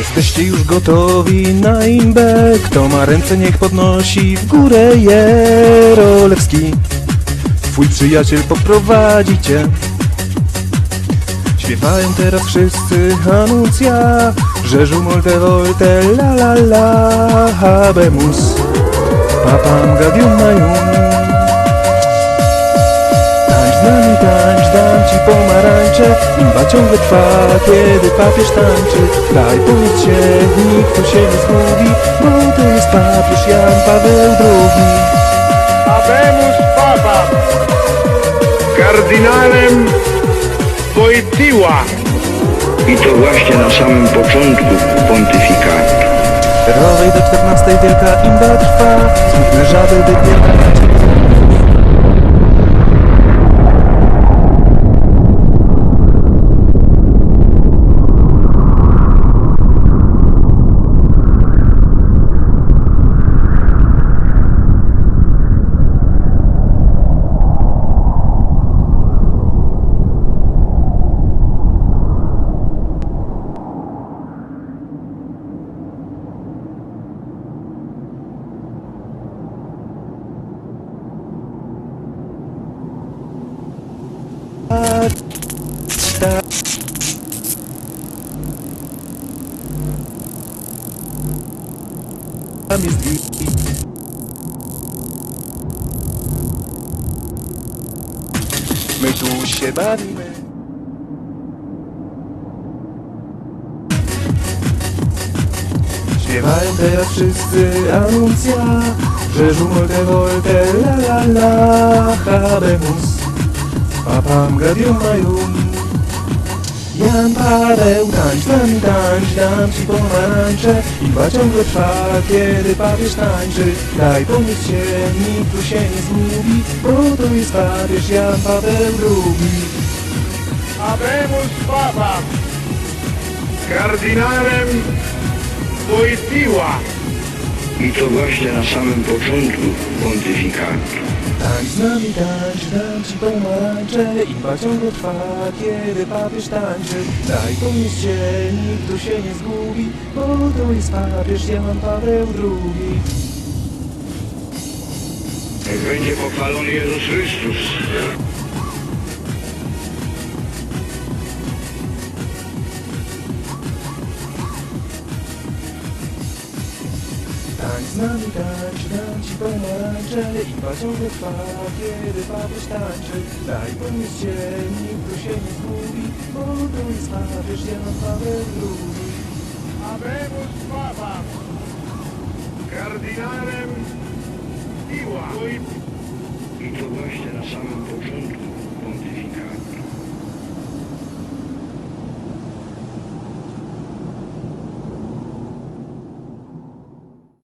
Jesteście już gotowi na imbę? Kto ma ręce, niech podnosi w górę Jerolewski. Twój przyjaciel poprowadzi cię. Śpiewają teraz wszyscy Anuncia, Rzeżu molte volte la la la, habemus, papam gadium majum. Tańcz z nami, tańcz, dam ci pomarańcze, imba ciągle trwa, kiedy papież tańczy. Daj pomóc się, nikt tu się nie zgubi, bo to jest papież Jan Paweł II. Habemus Papa kardynałem Wojtyła. I to właśnie na samym początku pontyfikatu. Rowej do 14 wielka imba trwa, smutne żaby wypieracie. Tam jest my tu się bawimy. Śpiewają teraz wszyscy Anuncia, Rzeżu molte volte la la la, habemus, papam gadium majum. Jan Paweł, tańcz z nami, tańcz, dam ci pomarańcze, imba ciągle trwa, kiedy papież tańczy. Daj pomóc się, nikt tu się nie zgubi, bo to jest papież Jan Paweł II. Habemus Papa kardynałem Wojtyła. I to właśnie na samym początku pontyfikatu. Tańcz z nami, tańcz, dam ci pomarańcze, imba ciągle trwa, kiedy papież tańczy. Daj pomóc się, nikt tu się nie zgubi, bo to jest papież Jan Paweł II. Niech będzie pochwalony Jezus Chrystus. Tańcz z nami, tańcz, dam ci pomarańcze, imba ciągle trwa, kiedy papież tańczy. Daj pomóc się, nikt tu się nie zgubi, bo to jest papież Jan Paweł II. Habemus Papa kardynałem Wojtyła. I to właśnie na samym początku pontyfikatu.